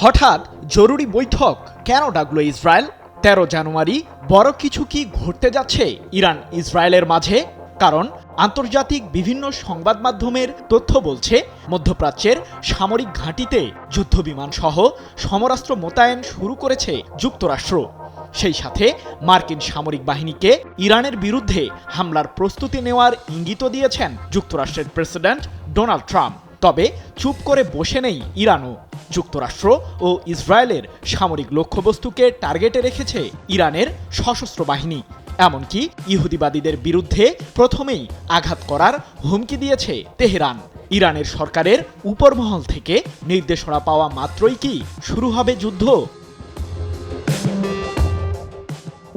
হঠাৎ জরুরি বৈঠক কেন ডাকল ইসরায়েল? ১৩ জানুয়ারি বড় কিছু কি ঘটতে যাচ্ছে ইরান ইসরায়েলের মাঝে? কারণ আন্তর্জাতিক বিভিন্ন সংবাদ মাধ্যমের তথ্য বলছে মধ্যপ্রাচ্যের সামরিক ঘাঁটিতে যুদ্ধবিমান সহ সমরাস্ত্র মোতায়েন শুরু করেছে যুক্তরাষ্ট্র। সেই সাথে মার্কিন সামরিক বাহিনীকে ইরানের বিরুদ্ধে হামলার প্রস্তুতি নেওয়ার ইঙ্গিতও দিয়েছেন যুক্তরাষ্ট্রের প্রেসিডেন্ট ডোনাল্ড ট্রাম্প। তবে চুপ করে বসে নেই ইরানও। যুক্তরাষ্ট্র ও ইসরায়েলের সামরিক লক্ষ্যবস্তুকে টার্গেটে রেখেছে ইরানের সশস্ত্র বাহিনী। এমনকি ইহুদিবাদীদের বিরুদ্ধে প্রথমেই আঘাত করার হুমকি দিয়েছে তেহরান। ইরানের সরকারের উপরমহল থেকে নির্দেশনা পাওয়া মাত্রই কি শুরু হবে যুদ্ধ?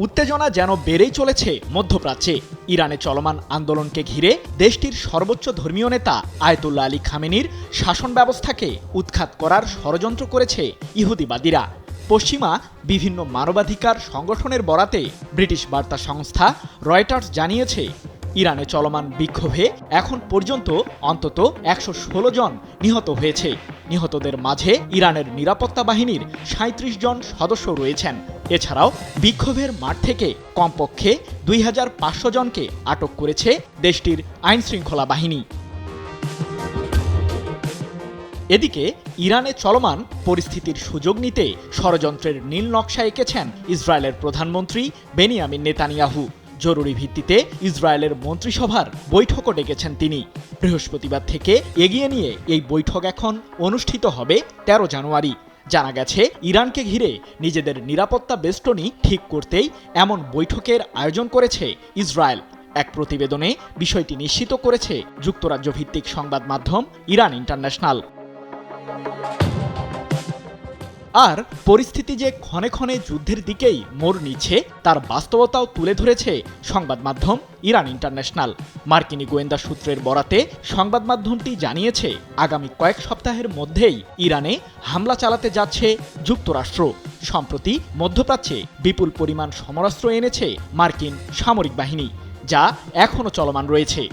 উত্তেজনা যেন বেড়েই চলেছে মধ্যপ্রাচ্যে। ইরানে চলমান আন্দোলনকে ঘিরে দেশটির সর্বোচ্চ ধর্মীয় নেতা আয়াতুল্লাহ আলী খামেনির শাসন ব্যবস্থাকে উৎখাত করার ষড়যন্ত্র করেছে ইহুদিবাদীরা। পশ্চিমা বিভিন্ন মানবাধিকার সংগঠনের বরাতে ব্রিটিশ বার্তা সংস্থা রয়টার্স জানিয়েছে, ইরানে চলমান বিক্ষোভে এখন পর্যন্ত অন্তত ১১৬ জন নিহত হয়েছে। নিহতদের মাঝে ইরানের নিরাপত্তা বাহিনীর ৩৭ জন সদস্য রয়েছেন। এছাড়াও বিক্ষোভের মাঠ থেকে কমপক্ষে ২৫০০ জনকে আটক করেছে দেশটির আইনশৃঙ্খলা বাহিনী। এদিকে ইরানে চলমান পরিস্থিতির সুযোগ নিতে ষড়যন্ত্রের নীল নকশা এঁকেছেন ইসরায়েলের প্রধানমন্ত্রী বেনিয়ামিন নেতানিয়াহু। জরুরি ভিত্তিতে ইসরায়েলের মন্ত্রিসভার বৈঠকও ডেকেছেন তিনি। বৃহস্পতিবার থেকে এগিয়ে নিয়ে এই বৈঠক এখন অনুষ্ঠিত হবে ১৩ জানুয়ারি। জানা গেছে, ইরানকে ঘিরে নিজেদের নিরাপত্তা বেষ্টনী ঠিক করতেই এমন বৈঠকের আয়োজন করেছে ইসরায়েল। এক প্রতিবেদনে বিষয়টি নিশ্চিত করেছে যুক্তরাজ্য ভিত্তিক সংবাদ মাধ্যম ইরান ইন্টারন্যাশনাল। আর পরিস্থিতি যে ক্ষণে ক্ষণে যুদ্ধের দিকেই মোড় নিচ্ছে তার বাস্তবতাও তুলে ধরেছে সংবাদ মাধ্যম ইরান ইন্টারন্যাশনাল। মার্কিনী গোয়েন্দা সূত্রের বরাতে সংবাদ মাধ্যমটি জানিয়েছে, আগামী কয়েক সপ্তাহের মধ্যেই ইরানে হামলা চালাতে যাচ্ছে যুক্তরাষ্ট্র। সম্প্রতি মধ্যপ্রাচ্যে বিপুল পরিমাণ সমরাস্ত্র এনেছে মার্কিন সামরিক বাহিনী, যা এখনও চলমান রয়েছে।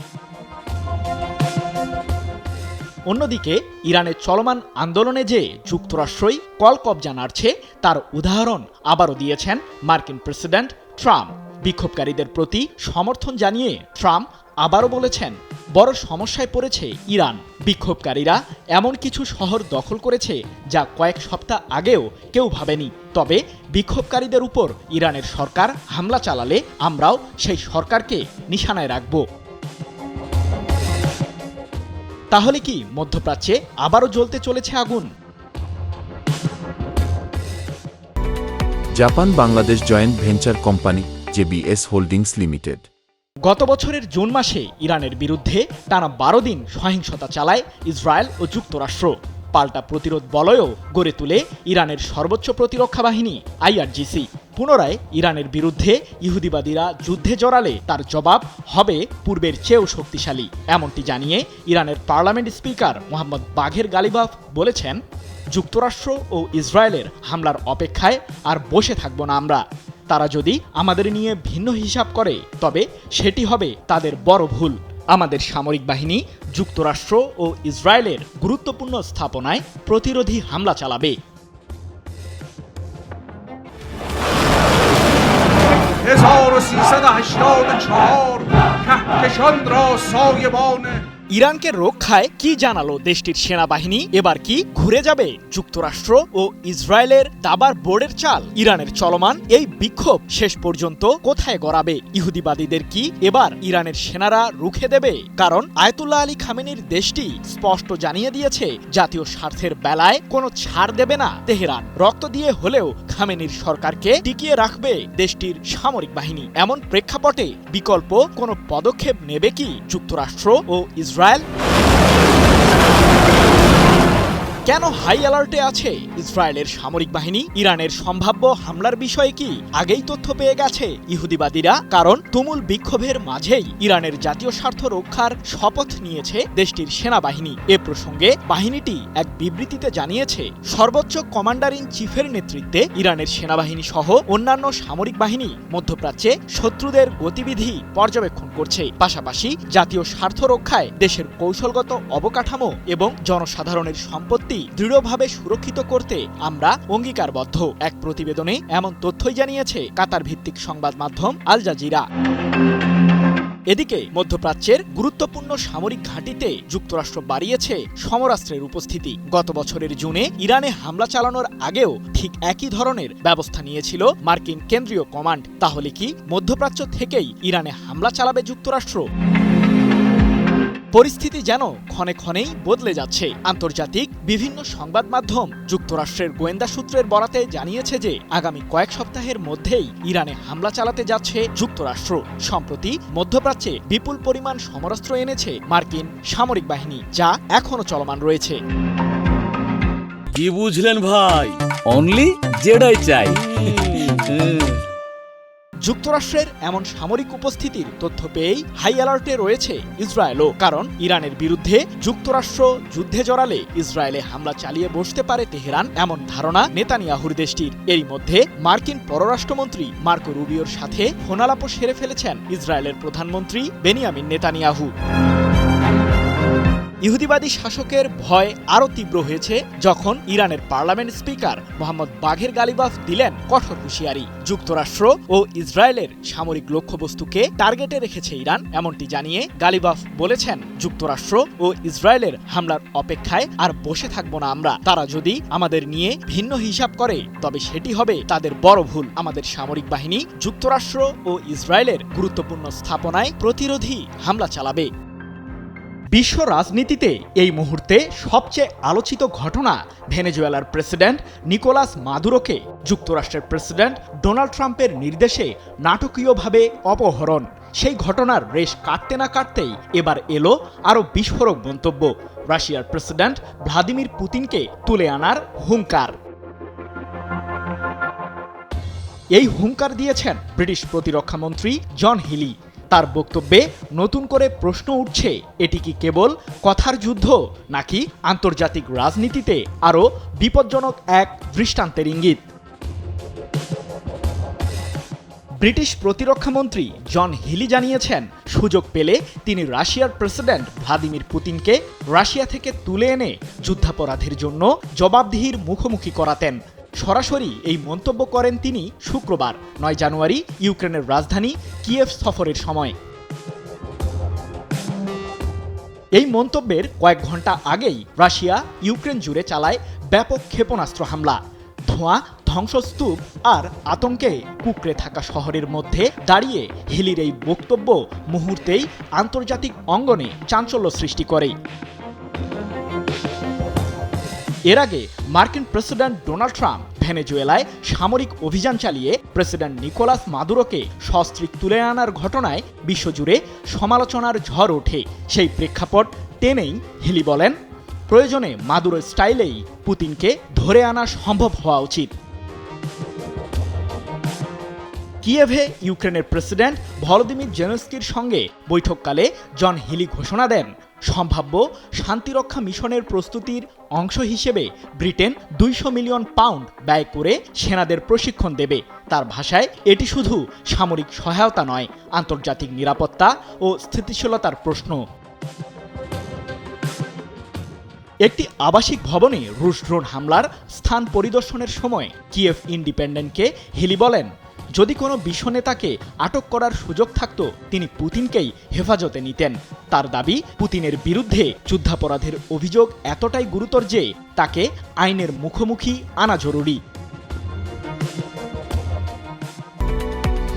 অন্যদিকে ইরানের চলমান আন্দোলনে যে যুক্তরাষ্ট্রই কলকবজা নাড়ছে তার উদাহরণ আবারও দিয়েছেন মার্কিন প্রেসিডেন্ট ট্রাম্প। বিক্ষোভকারীদের প্রতি সমর্থন জানিয়ে ট্রাম্প আবারও বলেছেন, বড় সমস্যায় পড়েছে ইরান। বিক্ষোভকারীরা এমন কিছু শহর দখল করেছে যা কয়েক সপ্তাহ আগেও কেউ ভাবেনি। তবে বিক্ষোভকারীদের উপর ইরানের সরকার হামলা চালালে আমরাও সেই সরকারকে নিশানায় রাখব। তাহলে কি মধ্যপ্রাচ্যে আবারও জ্বলতে চলেছে আগুন? Japan Bangladesh joint venture company JBS holdings limited গত বছরের জুন মাসে ইরানের বিরুদ্ধে টানা ১২ দিন সহিংসতা চালায় ইসরায়েল ও যুক্তরাষ্ট্র। পাল্টা প্রতিরোধ বলয়ও গড়ে তুলে ইরানের সর্বোচ্চ প্রতিরক্ষা বাহিনী IRGC। পুনরায় ইরানের বিরুদ্ধে ইহুদিবাদীরা যুদ্ধে জড়ালে তার জবাব হবে পূর্বের চেয়েও শক্তিশালী। এমনটি জানিয়ে ইরানের পার্লামেন্ট স্পিকার মোহাম্মদ বাঘের গালিবাফ বলেছেন, যুক্তরাষ্ট্র ও ইসরায়েলের হামলার অপেক্ষায় আর বসে থাকব না আমরা। তারা যদি আমাদের নিয়ে ভিন্ন হিসাব করে তবে সেটি হবে তাদের বড় ভুল। আমাদের সামরিক বাহিনী যুক্তরাষ্ট্র ও ইসরায়েলের গুরুত্বপূর্ণ স্থাপনায় প্রতিরোধী হামলা চালাবে। ইরানকে রক্ষায় কি জানালো দেশটির সেনাবাহিনী? এবার কি ঘুরে যাবে যুক্তরাষ্ট্র ও ইসরায়েলের দাবার বোর্ডের চাল? ইরানের চলমান এই বিক্ষোভ শেষ পর্যন্ত কোথায় গড়াবে? ইহুদিবাদীদের কি এবার ইরানের সেনারা রুখে দেবে? কারণ আয়াতুল্লাহ আলী খামেনির দেশটি স্পষ্ট জানিয়ে দিয়েছে, জাতীয় স্বার্থের বেলায় কোনো ছাড় দেবে না তেহরান। রক্ত দিয়ে হলেও খামেনির সরকারকে টিকিয়ে রাখবে দেশটির সামরিক বাহিনী। এমন প্রেক্ষাপটে বিকল্প কোনো পদক্ষেপ নেবে কি যুক্তরাষ্ট্র ও ইসরায়েল? কেন হাই অ্যালার্টে আছে ইসরায়েলের সামরিক বাহিনী? ইরানের সম্ভাব্য হামলার বিষয়ে কি আগেই তথ্য পেয়ে গেছে ইহুদিবাদীরা? কারণ তুমুল বিক্ষোভের মাঝেই ইরানের জাতীয় স্বার্থ রক্ষার শপথ নিয়েছে দেশটির সেনাবাহিনী। এ প্রসঙ্গে বাহিনীটি এক বিবৃতিতে জানিয়েছে, সর্বোচ্চ কমান্ডার ইন চিফের নেতৃত্বে ইরানের সেনাবাহিনী সহ অন্যান্য সামরিক বাহিনী মধ্যপ্রাচ্যে শত্রুদের গতিবিধি পর্যবেক্ষণ করছে। পাশাপাশি জাতীয় স্বার্থ রক্ষায় দেশের কৌশলগত অবকাঠামো এবং জনসাধারণের সম্পত্তি পরিস্থিতি দৃঢ়ভাবে সুরক্ষিত করতে আমরা অঙ্গীকারবদ্ধ, এক প্রতিবেদনে এমন তথ্যই জানিয়েছে কাতার ভিত্তিক সংবাদ মাধ্যম আল জাজিরা। এদিকে মধ্যপ্রাচ্যের গুরুত্বপূর্ণ সামরিক ঘাঁটিতে যুক্তরাষ্ট্র বাড়িয়েছে সমরাস্ত্রের উপস্থিতি। গত বছরের জুনে ইরানে হামলা চালানোর আগেও ঠিক একই ধরনের ব্যবস্থা নিয়েছিল মার্কিন কেন্দ্রীয় কমান্ড। তাহলে কি মধ্যপ্রাচ্য থেকেই ইরানে হামলা চালাবে যুক্তরাষ্ট্র? পরিস্থিতি যেন ক্ষণে ক্ষণেই বদলে যাচ্ছে। আন্তর্জাতিক বিভিন্ন সংবাদ মাধ্যম যুক্তরাষ্ট্রের গোয়েন্দা সূত্রের বরাতে জানিয়েছে যে আগামী কয়েক সপ্তাহের মধ্যেই ইরানে হামলা চালাতে যাচ্ছে যুক্তরাষ্ট্র। সম্প্রতি মধ্যপ্রাচ্যে বিপুল পরিমাণ সমরাস্ত্র এনেছে মার্কিন সামরিক বাহিনী, যা এখনো চলমান রয়েছে। কি বুঝলেন ভাই? অনলি যেটাই চাই। যুক্তরাষ্ট্রের এমন সামরিক উপস্থিতির তথ্য পেয়েই হাই অ্যালার্টে রয়েছে ইসরায়েলও। কারণ ইরানের বিরুদ্ধে যুক্তরাষ্ট্র যুদ্ধে জড়ালে ইসরায়েলে হামলা চালিয়ে বসতে পারে তেহরান, এমন ধারণা নেতানিয়াহুর দেশটির। এরই মধ্যে মার্কিন পররাষ্ট্রমন্ত্রী মার্কো রুবিওর সাথে ফোনালাপও সেরে ফেলেছেন ইসরায়েলের প্রধানমন্ত্রী বেনিয়ামিন নেতানিয়াহু। ইহুদিবাদী শাসকের ভয় আরও তীব্র হয়েছে যখন ইরানের পার্লামেন্ট স্পিকার মোহাম্মদ বাঘের গালিবাফ দিলেন কঠোর হুঁশিয়ারি। যুক্তরাষ্ট্র ও ইসরায়েলের সামরিক লক্ষ্যবস্তুকে টার্গেটে রেখেছে ইরান, এমনটি জানিয়ে গালিবাফ বলেছেন, যুক্তরাষ্ট্র ও ইসরায়েলের হামলার অপেক্ষায় আর বসে থাকবো না আমরা। তারা যদি আমাদের নিয়ে ভিন্ন হিসাব করে তবে সেটি হবে তাদের বড় ভুল। আমাদের সামরিক বাহিনী যুক্তরাষ্ট্র ও ইসরায়েলের গুরুত্বপূর্ণ স্থাপনায় প্রতিরোধী হামলা চালাবে। বিশ্ব রাজনীতিতে এই মুহূর্তে সবচেয়ে আলোচিত ঘটনা ভেনেজুয়েলার প্রেসিডেন্ট নিকোলাস মাদুরোকে যুক্তরাষ্ট্রের প্রেসিডেন্ট ডোনাল্ড ট্রাম্পের নির্দেশে নাটকীয়ভাবে অপহরণ। সেই ঘটনার রেশ কাটতে না কাটতেই এবার এলো আরও বিস্ফোরক মন্তব্য, রাশিয়ার প্রেসিডেন্ট ভ্লাদিমির পুতিনকে তুলে আনার হুঙ্কার। এই হুঙ্কার দিয়েছেন ব্রিটিশ প্রতিরক্ষামন্ত্রী জন হিলি। তার বক্তব্যে নতুন করে প্রশ্ন উঠছে, এটি কি কেবল কথার যুদ্ধ নাকি আন্তর্জাতিক রাজনীতিতে আরও বিপজ্জনক এক দৃষ্টান্তের ইঙ্গিত? ব্রিটিশ প্রতিরক্ষামন্ত্রী জন হিলি জানিয়েছেন, সুযোগ পেলে তিনি রাশিয়ার প্রেসিডেন্ট ভ্লাদিমির পুতিনকে রাশিয়া থেকে তুলে এনে যুদ্ধাপরাধের জন্য জবাবদিহির মুখোমুখি করাতেন। সরাসরি এই মন্তব্য করেন তিনি শুক্রবার 9 জানুয়ারি ইউক্রেনের রাজধানী কিয়েভ সফরের সময়। এই মন্তব্যের কয়েক ঘন্টা আগেই রাশিয়া ইউক্রেন জুড়ে চালায় ব্যাপক ক্ষেপণাস্ত্র হামলা। ধোঁয়া, ধ্বংসস্তূপ আর আতঙ্কে কুঁকড়ে থাকা শহরের মধ্যে দাঁড়িয়ে হিলির এই বক্তব্য মুহূর্তেই আন্তর্জাতিক অঙ্গনে চাঞ্চল্য সৃষ্টি করে। এর আগে মার্কিন প্রেসিডেন্ট ডোনাল্ড ট্রাম্প ভেনেজুয়েলায় সামরিক অভিযান চালিয়ে প্রেসিডেন্ট নিকোলাস মাদুরোকে সস্ত্রীক তুলে আনার ঘটনায় বিশ্বজুড়ে সমালোচনার ঝড় ওঠে। সেই প্রেক্ষাপট টেনেই হিলি বলেন, প্রয়োজনে মাদুরো স্টাইলেই পুতিনকে ধরে আনা সম্ভব হওয়া উচিত। কিয়েভে ইউক্রেনের প্রেসিডেন্ট ভলোদিমির জেলেনস্কির সঙ্গে বৈঠককালে জন হিলি ঘোষণা দেন, সম্ভাব্য শান্তিরক্ষা মিশনের প্রস্তুতির অংশ হিসেবে ব্রিটেন 200 মিলিয়ন পাউন্ড ব্যয় করে সেনাদের প্রশিক্ষণ দেবে। তার ভাষায়, এটি শুধু সামরিক সহায়তা নয়, আন্তর্জাতিক নিরাপত্তা ও স্থিতিশীলতার প্রশ্ন। একটি আবাসিক ভবনে রুশ ড্রোন হামলার স্থান পরিদর্শনের সময় কিয়েভ ইন্ডিপেন্ডেন্টকে হিলি বলেন, যদি কোনো বিশ্ব নেতাকে আটক করার সুযোগ থাকত তিনি পুতিনকেই হেফাজতে নিতেন। তার দাবি, পুতিনের বিরুদ্ধে যুদ্ধাপরাধের অভিযোগ এতটাই গুরুতর যে তাকে আইনের মুখোমুখি আনা জরুরি।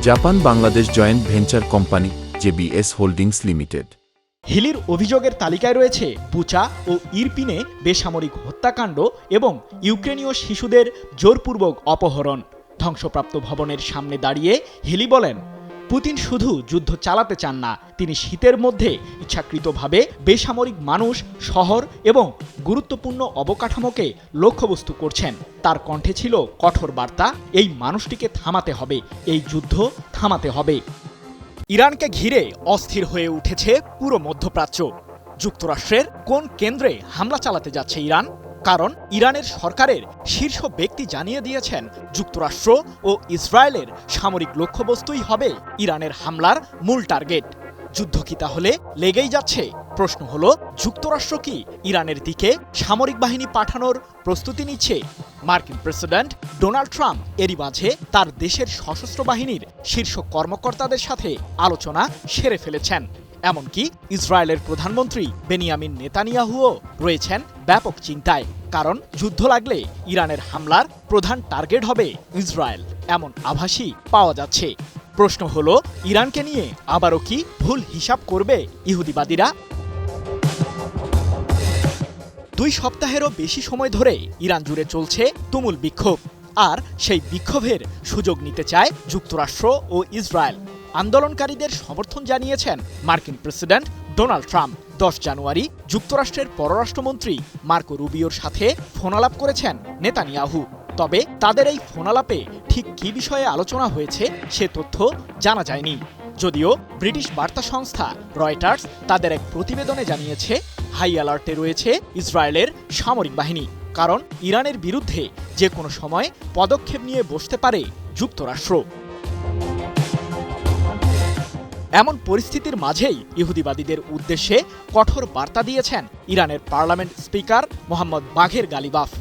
Japan Bangladesh joint venture company JBS holdings limited. হিলির অভিযোগের তালিকায় রয়েছে বুচা ও ইরপিনে বেসামরিক হত্যাকাণ্ড এবং ইউক্রেনীয় শিশুদের জোরপূর্বক অপহরণ। ধ্বংসপ্রাপ্ত ভবনের সামনে দাঁড়িয়ে হিলি বলেন, পুতিন শুধু যুদ্ধ চালাতে চান না, তিনি শীতের মধ্যে ইচ্ছাকৃতভাবে বেসামরিক মানুষ, শহর এবং গুরুত্বপূর্ণ অবকাঠামোকে লক্ষ্যবস্তু করছেন। তার কণ্ঠে ছিল কঠোর বার্তা, এই মানুষটিকে থামাতে হবে, এই যুদ্ধ থামাতে হবে। ইরানকে ঘিরে অস্থির হয়ে উঠেছে পুরো মধ্যপ্রাচ্য। যুক্তরাষ্ট্রের কোন কেন্দ্রে হামলা চালাতে যাচ্ছে ইরান? কারণ ইরানের সরকারের শীর্ষ ব্যক্তি জানিয়ে দিয়েছেন, যুক্তরাষ্ট্র ও ইসরায়েলের সামরিক লক্ষ্যবস্তুই হবে ইরানের হামলার মূল টার্গেট। যুদ্ধ কি তাহলে লেগেই যাচ্ছে? প্রশ্ন হলো, যুক্তরাষ্ট্র কি ইরানের দিকে সামরিক বাহিনী পাঠানোর প্রস্তুতি নিচ্ছে? মার্কিন প্রেসিডেন্ট ডোনাল্ড ট্রাম্প এরই মাঝে তার দেশের সশস্ত্র বাহিনীর শীর্ষ কর্মকর্তাদের সাথে আলোচনা সেরে ফেলেছেন। এমনকি ইসরায়েলের প্রধানমন্ত্রী বেনিয়ামিন নেতানিয়াহুও রয়েছেন ব্যাপক চিন্তায়, কারণ যুদ্ধ লাগলে ইরানের হামলার প্রধান টার্গেট হবে ইসরায়েল, এমন আভাসই পাওয়া যাচ্ছে। প্রশ্ন হলো, ইরানকে নিয়ে আবারও কি ভুল হিসাব করবে ইহুদিবাদীরা? 2 সপ্তাহেরও বেশি সময় ধরে ইরান জুড়ে চলছে তুমুল বিক্ষোভ, আর সেই বিক্ষোভের সুযোগ নিতে চায় যুক্তরাষ্ট্র ও ইসরায়েল। আন্দোলনকারীদের সমর্থন জানিয়েছেন মার্কিন প্রেসিডেন্ট ডোনাল্ড ট্রাম্প। 10 জানুয়ারি যুক্তরাষ্ট্রের পররাষ্ট্রমন্ত্রী মার্কো রুবিওর সাথে ফোনালাপ করেছেন নেতানিয়াহু। তবে তাদের এই ফোনালাপে ঠিক কী বিষয়ে আলোচনা হয়েছে সে তথ্য জানা যায়নি। যদিও ব্রিটিশ বার্তা সংস্থা রয়টার্স তাদের এক প্রতিবেদনে জানিয়েছে, হাই অ্যালার্টে রয়েছে ইসরায়েলের সামরিক বাহিনী, কারণ ইরানের বিরুদ্ধে যে কোনো সময় পদক্ষেপ নিয়ে বসতে পারে যুক্তরাষ্ট্র। এমন পরিস্থিতির মাঝেই ইহুদিবাদীদের উদ্দেশ্যে কঠোর বার্তা দিয়েছেন ইরানের পার্লামেন্ট স্পিকার মোহাম্মদ বাঘের গালিবাফ।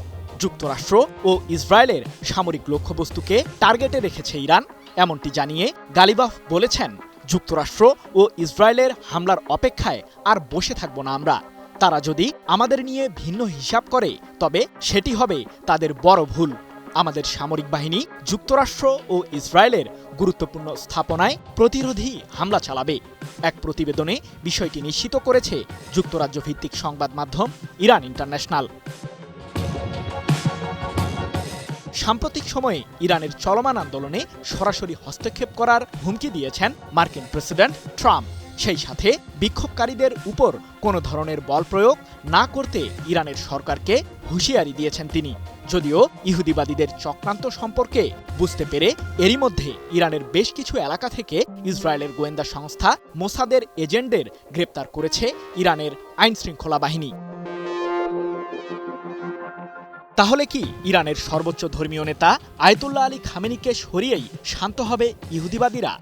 যুক্তরাষ্ট্র ও ইসরায়েলের সামরিক লক্ষ্যবস্তুকে টার্গেটে রেখেছে ইরান, এমনটি জানিয়ে গালিবাফ বলেছেন, যুক্তরাষ্ট্র ও ইসরায়েলের হামলার অপেক্ষায় আর বসে থাকব না আমরা। তারা যদি আমাদের নিয়ে ভিন্ন হিসাব করে তবে সেটি হবে তাদের বড় ভুল। আমাদের সামরিক বাহিনী যুক্তরাষ্ট্র ও ইসরায়েলের গুরুত্বপূর্ণ স্থাপনায় প্রতিরোধী হামলা চালাবে। এক প্রতিবেদনে বিষয়টি নিশ্চিত করেছে যুক্তরাজ্য ভিত্তিক সংবাদ মাধ্যম ইরান ইন্টারন্যাশনাল। সাম্প্রতিক সময়ে ইরানের চলমান আন্দোলনে সরাসরি হস্তক্ষেপ করার হুমকি দিয়েছেন মার্কিন প্রেসিডেন্ট ট্রাম্প। সেই সাথে বিক্ষোভকারীদের উপর কোনো ধরনের বল প্রয়োগ না করতে ইরানের সরকারকে হুঁশিয়ারি দিয়েছেন তিনি। যদিও ইহুদিবাদীদের চক্রান্ত সম্পর্কে বুঝতে পেরে এরই মধ্যে ইরানের বেশ কিছু এলাকা থেকে ইসরায়েলের গোয়েন্দা সংস্থা মোসাদের এজেন্টদের গ্রেপ্তার করেছে ইরানের আইনশৃঙ্খলা বাহিনী। তাহলে কি ইরানের সর্বোচ্চ ধর্মীয় নেতা আয়াতুল্লাহ আলী খামেনিকে সরিয়েই শান্ত হবে ইহুদিবাদীরা?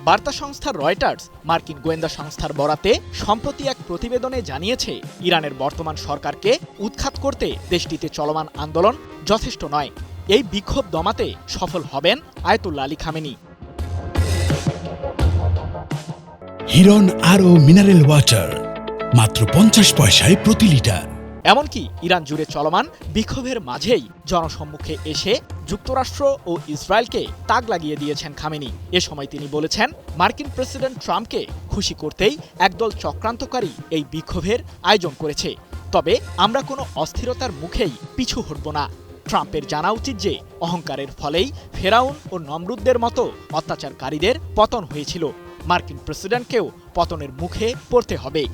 বার্তা সংস্থা রয়টার্স মার্কিন গোয়েন্দা সংস্থার বরাতে সম্প্রতি এক প্রতিবেদনে জানিয়েছে, ইরানের বর্তমান সরকারকে উৎখাত করতে দেশটিতে চলমান আন্দোলন যথেষ্ট নয়। এই বিক্ষোভ দমাতে সফল হবেন আয়াতুল্লাহ আলী খামেনি। হিরন আরও মিনারেল ওয়াটার মাত্র 50 পয়সায় প্রতি লিটার। এমনকি ইরান জুড়ে চলমান বিক্ষোভের মাঝেই জনসম্মুখে এসে যুক্তরাষ্ট্র ও ইসরায়েলকে তাক লাগিয়ে দিয়েছেন খামেনি। এ সময় তিনি বলেছেন, মার্কিন প্রেসিডেন্ট ট্রাম্পকে খুশি করতেই একদল চক্রান্তকারী এই বিক্ষোভের আয়োজন করেছে। তবে আমরা কোনো অস্থিরতার মুখেই পিছু হটব না। ট্রাম্পের জানা উচিত যে অহংকারের ফলেই ফেরাউন ও নমরুদদের মতো অত্যাচারকারীদের পতন হয়েছিল। মার্কিন প্রেসিডেন্টকেও পতনের মুখে পড়তে হবে।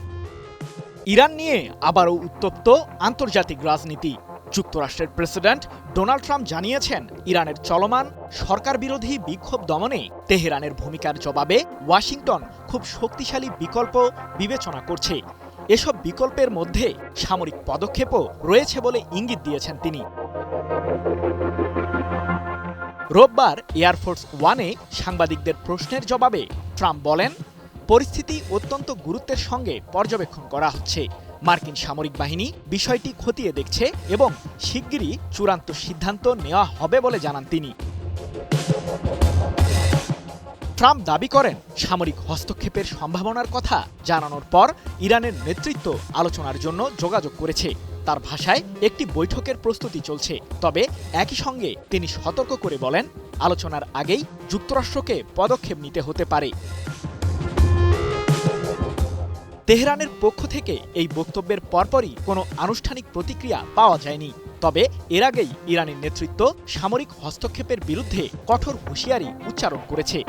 ইরান নিয়ে আবারও উত্তপ্ত আন্তর্জাতিক রাজনীতি। যুক্তরাষ্ট্রের প্রেসিডেন্ট ডোনাল্ড ট্রাম্প জানিয়েছেন, ইরানের চলমান সরকার বিরোধী বিক্ষোভ দমনে তেহরানের ভূমিকার জবাবে ওয়াশিংটন খুব শক্তিশালী বিকল্প বিবেচনা করছে। এসব বিকল্পের মধ্যে সামরিক পদক্ষেপও রয়েছে বলে ইঙ্গিত দিয়েছেন তিনি। রোববার এয়ারফোর্স ওয়ানে সাংবাদিকদের প্রশ্নের জবাবে ট্রাম্প বলেন, পরিস্থিতি অত্যন্ত গুরুত্বের সঙ্গে পর্যবেক্ষণ করা হচ্ছে। মার্কিন সামরিক বাহিনী বিষয়টি খতিয়ে দেখছে এবং শিগগিরই চূড়ান্ত সিদ্ধান্ত নেওয়া হবে বলে জানান তিনি। ট্রাম্প দাবি করেন, সামরিক হস্তক্ষেপের সম্ভাবনার কথা জানানোর পর ইরানের নেতৃত্ব আলোচনার জন্য যোগাযোগ করেছে। তার ভাষায় একটি বৈঠকের প্রস্তুতি চলছে। তবে একই সঙ্গে তিনি সতর্ক করে বলেন, আলোচনার আগেই যুক্তরাষ্ট্রকে পদক্ষেপ নিতে হতে পারে। তেহরানের পক্ষ থেকে এই বক্তব্যের পরপরই কোনো আনুষ্ঠানিক প্রতিক্রিয়া পাওয়া যায়নি। তবে এর আগেই ইরানের নেতৃত্ব সামরিক হস্তক্ষেপের বিরুদ্ধে কঠোর হুঁশিয়ারি উচ্চারণ করেছে।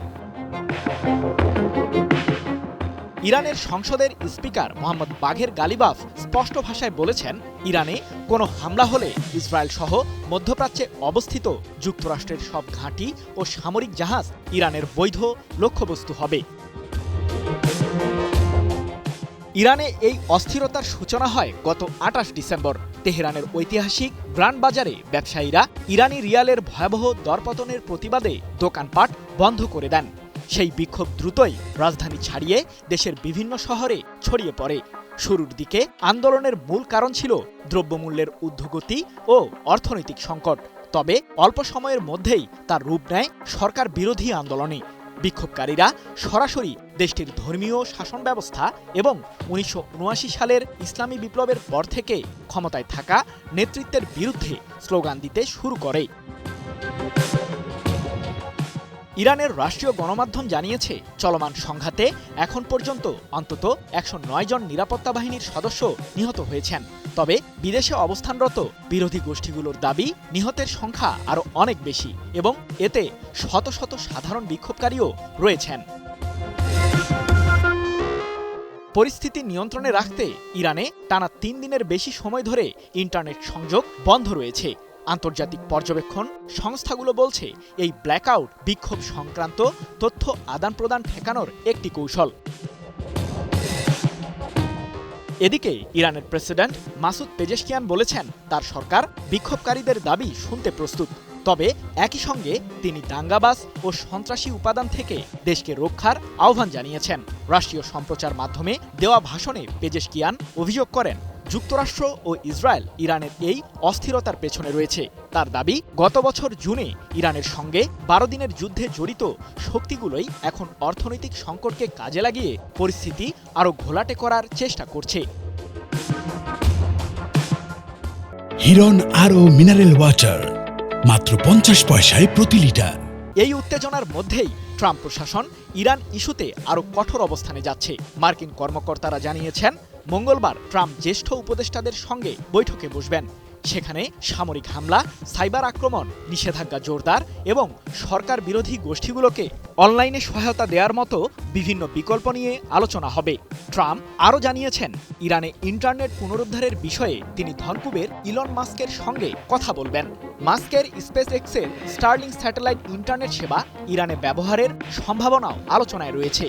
ইরানের সংসদের স্পিকার মোহাম্মদ বাঘের গালিবাফ স্পষ্ট ভাষায় বলেছেন, ইরানে কোনো হামলা হলে ইসরায়েল সহ মধ্যপ্রাচ্যে অবস্থিত যুক্তরাষ্ট্রের সব ঘাঁটি ও সামরিক জাহাজ ইরানের বৈধ লক্ষ্যবস্তু হবে। ইরানে এই অস্থিরতার সূচনা হয় গত 28 ডিসেম্বর। তেহরানের ঐতিহাসিক গ্রান্ড বাজারে ব্যবসায়ীরা ইরানি রিয়ালের ভয়াবহ দরপতনের প্রতিবাদে দোকানপাট বন্ধ করে দেন। সেই বিক্ষোভ দ্রুতই রাজধানী ছাড়িয়ে দেশের বিভিন্ন শহরে ছড়িয়ে পড়ে। শুরুর দিকে আন্দোলনের মূল কারণ ছিল দ্রব্যমূল্যের ঊর্ধ্বগতি ও অর্থনৈতিক সংকট। তবে অল্প সময়ের মধ্যেই তার রূপ নেয় সরকার বিরোধী আন্দোলনে। বিক্ষোভকারীরা সরাসরি দেশটির ধর্মীয় শাসন ব্যবস্থা এবং ১৯৭৯ সালের ইসলামী বিপ্লবের পর থেকে ক্ষমতায় থাকা নেতৃত্বের বিরুদ্ধে স্লোগান দিতে শুরু করে। ইরানের রাষ্ট্রীয় গণমাধ্যম জানিয়েছে, চলমান সংঘাতে এখন পর্যন্ত অন্তত ১০৯ জন নিরাপত্তা বাহিনীর সদস্য নিহত হয়েছেন। তবে বিদেশে অবস্থানরত বিরোধী গোষ্ঠীগুলোর দাবি নিহতের সংখ্যা আরও অনেক বেশি এবং এতে শত শত সাধারণ বিক্ষোভকারীও রয়েছেন। পরিস্থিতি নিয়ন্ত্রণে রাখতে ইরানে টানা ৩ দিনের বেশি সময় ধরে ইন্টারনেট সংযোগ বন্ধ রয়েছে। আন্তর্জাতিক পর্যবেক্ষণ সংস্থাগুলো বলছে, এই ব্ল্যাকআউট বিক্ষোভ সংক্রান্ত তথ্য আদান প্রদান ঠেকানোর একটি কৌশল। এদিকে ইরানের প্রেসিডেন্ট মাসুদ পেজেশকিয়ান বলেছেন, তার সরকার বিক্ষোভকারীদের দাবি শুনতে প্রস্তুত। তবে একই সঙ্গে তিনি দাঙ্গাবাজ ও সন্ত্রাসী উপাদান থেকে দেশকে রক্ষার আহ্বান জানিয়েছেন। রাষ্ট্রীয় সম্প্রচার মাধ্যমে দেওয়া ভাষণে পেজেশকিয়ান অভিযোগ করেন, যুক্তরাষ্ট্র ও ইসরায়েল ইরানের এই অস্থিরতার পেছনে রয়েছে। তার দাবি, গত বছর জুনে ইরানের সঙ্গে ১২ দিনের যুদ্ধে জড়িত শক্তিগুলোই এখন অর্থনৈতিক সংকটকে কাজে লাগিয়ে পরিস্থিতি আরও ঘোলাটে করার চেষ্টা করছে। হিরন আরও মিনারেল ওয়াটার মাত্র ৫০ পয়সায় প্রতি লিটার। এই উত্তেজনার মধ্যেই ট্রাম্প প্রশাসন ইরান ইস্যুতে আরও কঠোর অবস্থানে যাচ্ছে। মার্কিন কর্মকর্তারা জানিয়েছেন, মঙ্গলবার ট্রাম্প জ্যেষ্ঠ উপদেষ্টাদের সঙ্গে বৈঠকে বসবেন। সেখানে সামরিক হামলা, সাইবার আক্রমণ, নিষেধাজ্ঞা জোরদার এবং সরকার বিরোধী গোষ্ঠীগুলোকে অনলাইনে সহায়তা দেওয়ার মতো বিভিন্ন বিকল্প নিয়ে আলোচনা হবে। ট্রাম্প আরও জানিয়েছেন, ইরানে ইন্টারনেট পুনরুদ্ধারের বিষয়ে তিনি ধনকুবের ইলন মাস্কের সঙ্গে কথা বলবেন। মাস্কের স্পেস এক্সের স্টারলিংক স্যাটেলাইট ইন্টারনেট সেবা ইরানে ব্যবহারের সম্ভাবনাও আলোচনায় রয়েছে।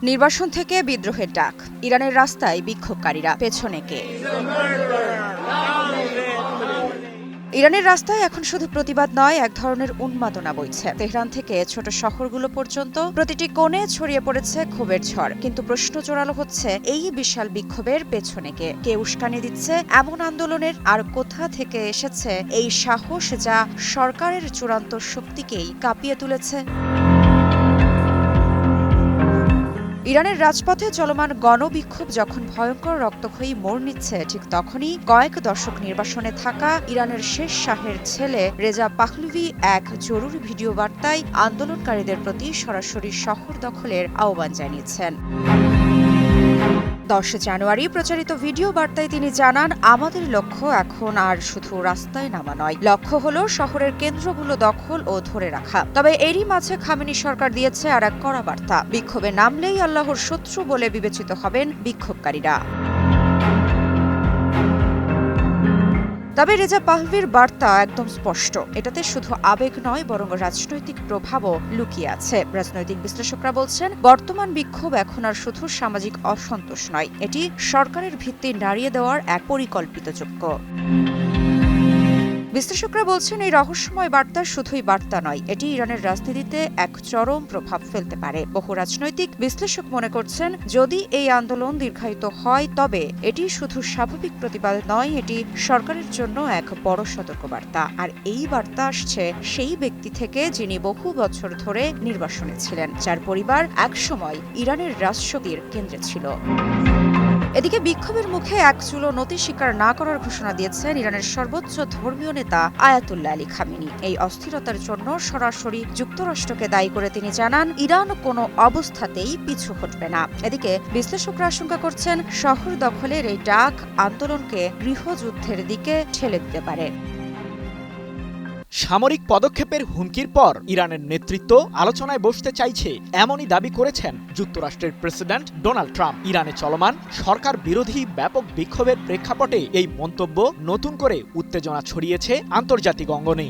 নির্বাসন থেকে বিদ্রোহের ডাক, ইরানের রাস্তায় বিক্ষোভকারীরা, পেছনে কে? ইরানের রাস্তায় এখন শুধু প্রতিবাদ নয়, এক ধরনের উন্মাদনা বইছে। তেহরান থেকে ছোট শহরগুলো পর্যন্ত প্রতিটি কোণে ছড়িয়ে পড়েছে ক্ষোভের ঝড়। কিন্তু প্রশ্ন জোরালো হচ্ছে, এই বিশাল বিক্ষোভের পেছনে কে? কে উস্কানি দিচ্ছে এমন আন্দোলনের? আর কোথা থেকে এসেছে এই সাহস যা সরকারের চূড়ান্ত শক্তিকেই কাঁপিয়ে তুলেছে? ইরানের রাজপথে চলমান গণবিক্ষোভ যখন ভয়ঙ্কর রক্তক্ষয়ী মোড় নিচ্ছে, ঠিক তখনই কয়েক দশক নির্বাসনে থাকা ইরানের শেষ শাহের ছেলে রেজা পাহলভি এক জরুরি ভিডিও বার্তায় আন্দোলনকারীদের প্রতি সরাসরি শহর দখলের আহ্বান জানিয়েছেন। 10 জানুয়ারি প্রচারিত ভিডিও বার্তায় তিনি জানান, আমাদের লক্ষ্য এখন আর শুধু রাস্তায় নামা নয়, লক্ষ্য হলো শহরের কেন্দ্রগুলো দখল ও ধরে রাখা। তবে এরই মাঝে খামেনি সরকার দিয়েছে আর এক কড়া বার্তা, বিক্ষোভে নামলেই আল্লাহর শত্রু বলে বিবেচিত হবেন বিক্ষোভকারীরা। তবে রেজা পাহলভির বার্তা একদম স্পষ্ট, এটাতে শুধু আবেগ নয় বরং রাজনৈতিক প্রভাবও লুকিয়ে আছে। রাজনৈতিক বিশ্লেষকরা বলছেন, বর্তমান বিক্ষোভ এখন আর শুধু সামাজিক অসন্তোষ নয়, এটি সরকারের ভিত্তি নাড়িয়ে দেওয়ার এক পরিকল্পিত যজ্ঞ। বিশ্লেষকরা বলছেন, এই রহস্যময় বার্তা শুধুই বার্তা নয়, এটি ইরানের রাজনীতিতে এক চরম প্রভাব ফেলতে পারে। বহু রাজনৈতিক বিশ্লেষক মনে করছেন, যদি এই আন্দোলন দীর্ঘায়িত হয় তবে এটি শুধু স্বাভাবিক প্রতিবাদ নয়, এটি সরকারের জন্য এক বড় সতর্কবার্তা। আর এই বার্তা আসছে সেই ব্যক্তি থেকে যিনি বহু বছর ধরে নির্বাসনে ছিলেন, যার পরিবার একসময় ইরানের রাজশক্তির কেন্দ্রে ছিল। এদিকে বিক্ষোভের মুখে এক চুলো নতি স্বীকার না করার ঘোষণা দিয়েছেন ইরানের সর্বোচ্চ ধর্মীয় নেতা আয়াতুল্লাহ আলী খামেনি। এই অস্থিরতার জন্য সরাসরি যুক্তরাষ্ট্রকে দায়ী করে তিনি জানান, ইরান কোনো অবস্থাতেই পিছু হটবে না। এদিকে বিশ্লেষকরা আশঙ্কা করছেন, শহর দখলের এই ডাক আন্দোলনকে গৃহযুদ্ধের দিকে ঠেলে দিতে পারে। সামরিক পদক্ষেপের হুমকির পর ইরানের নেতৃত্ব আলোচনায় বসতে চাইছে, এমনই দাবি করেছেন যুক্তরাষ্ট্রের প্রেসিডেন্ট ডোনাল্ড ট্রাম্প। ইরানে চলমান সরকার বিরোধী ব্যাপক বিক্ষোভের প্রেক্ষাপটে এই মন্তব্য নতুন করে উত্তেজনা ছড়িয়েছে আন্তর্জাতিক অঙ্গনে।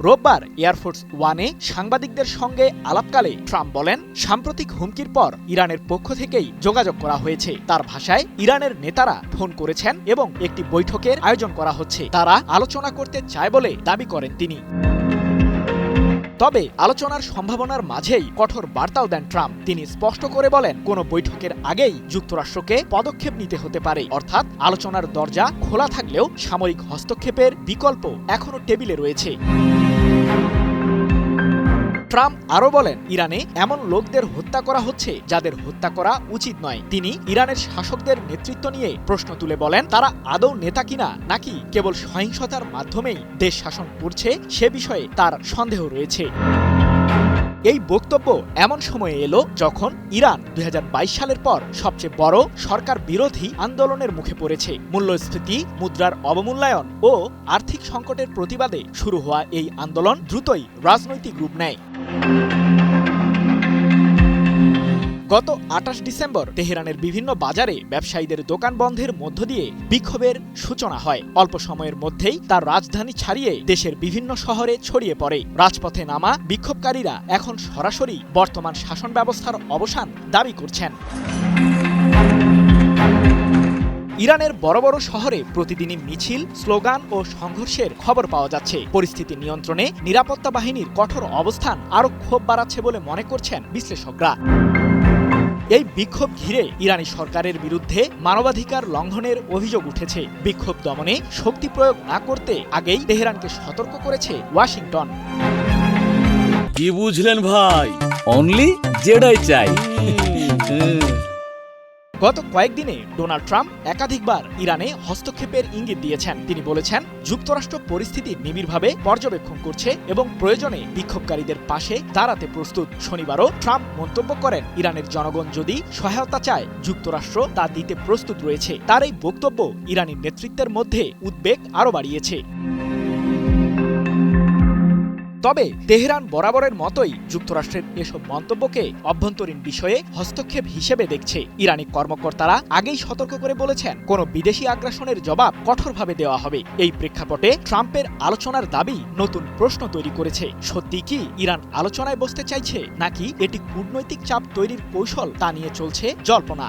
রোববার এয়ারফোর্স ওয়ানে সাংবাদিকদের সঙ্গে আলাপকালে ট্রাম্প বলেন, সাম্প্রতিক হুমকির পর ইরানের পক্ষ থেকেই যোগাযোগ করা হয়েছে। তার ভাষায়, ইরানের নেতারা ফোন করেছেন এবং একটি বৈঠকের আয়োজন করা হচ্ছে। তারা আলোচনা করতে চায় বলে দাবি করেন তিনি। তবে আলোচনার সম্ভাবনার মাঝেই কঠোর বার্তাও দেন ট্রাম্প। তিনি স্পষ্ট করে বলেন, কোনো বৈঠকের আগেই যুক্তরাষ্ট্রকে পদক্ষেপ নিতে হতে পারে। অর্থাৎ আলোচনার দরজা খোলা থাকলেও সামরিক হস্তক্ষেপের বিকল্প এখনো টেবিলে রয়েছে। ট্রাম্প আরও বলেন, ইরানে এমন লোকদের হত্যা করা হচ্ছে যাদের হত্যা করা উচিত নয়। তিনি ইরানের শাসকদের নেতৃত্ব নিয়ে প্রশ্ন তুলে বলেন, তারা আদৌ নেতা কিনা নাকি কেবল সহিংসতার মাধ্যমেই দেশ শাসন করছে সে বিষয়ে তার সন্দেহ রয়েছে। এই বক্তব্য এমন সময়ে এলো যখন ইরান 2022 সালের পর সবচেয়ে বড় সরকার বিরোধী আন্দোলনের মুখে পড়েছে। মূল্যস্ফীতি, মুদ্রার অবমূল্যায়ন ও আর্থিক সংকটের প্রতিবাদে শুরু হওয়া এই আন্দোলন দ্রুতই রাজনৈতিক রূপ নেয়। গত 28 ডিসেম্বর তেহরানের বিভিন্ন বাজারে ব্যবসায়ীদের দোকান বন্ধের মধ্য দিয়ে বিক্ষোভের সূচনা হয়। অল্প সময়ের মধ্যেই তার রাজধানী ছাড়িয়ে দেশের বিভিন্ন শহরে ছড়িয়ে পড়ে। রাজপথে নামা বিক্ষোভকারীরা এখন সরাসরি বর্তমান শাসন ব্যবস্থার অবসান দাবি করছেন। ইরানের বড় বড় শহরে প্রতিদিনই মিছিল, স্লোগান ও সংঘর্ষের খবর পাওয়া যাচ্ছে। পরিস্থিতি নিয়ন্ত্রণে নিরাপত্তা বাহিনীর কঠোর অবস্থান আরও ক্ষোভ বাড়াচ্ছে বলে মনে করছেন বিশ্লেষকরা। এই বিক্ষোভ ঘিরে ইরানি সরকারের বিরুদ্ধে মানবাধিকার লঙ্ঘনের অভিযোগ উঠেছে। বিক্ষোভ দমনে শক্তি প্রয়োগ না করতে আগেই তেহরানকে সতর্ক করেছে ওয়াশিংটন। কি বুঝলেন ভাই? অনলি জেডাই চাই। গত কয়েকদিনে ডোনাল্ড ট্রাম্প একাধিকবার ইরানে হস্তক্ষেপের ইঙ্গিত দিয়েছেন। তিনি বলেছেন, যুক্তরাষ্ট্র পরিস্থিতি নিবিড়ভাবে পর্যবেক্ষণ করছে এবং প্রয়োজনে বিক্ষোভকারীদের পাশে দাঁড়াতে প্রস্তুত। শনিবারও ট্রাম্প মন্তব্য করেন, ইরানের জনগণ যদি সহায়তা চায়, যুক্তরাষ্ট্র তা দিতে প্রস্তুত রয়েছে। তার এই বক্তব্য ইরানি নেতৃত্বের মধ্যে উদ্বেগ আরও বাড়িয়েছে। তবে তেহরান বরাবরের মতোই যুক্তরাষ্ট্রের এসব মন্তব্যকে অভ্যন্তরীণ বিষয়ে হস্তক্ষেপ হিসেবে দেখছে। ইরানি কর্মকর্তারা আগেই সতর্ক করে বলেছেন, কোনো বিদেশি আগ্রাসনের জবাব কঠোরভাবে দেওয়া হবে। এই প্রেক্ষাপটে ট্রাম্পের আলোচনার দাবি নতুন প্রশ্ন তৈরি করেছে। সত্যি কি ইরান আলোচনায় বসতে চাইছে, নাকি এটি কূটনৈতিক চাপ তৈরির কৌশল, তা নিয়ে চলছে জল্পনা।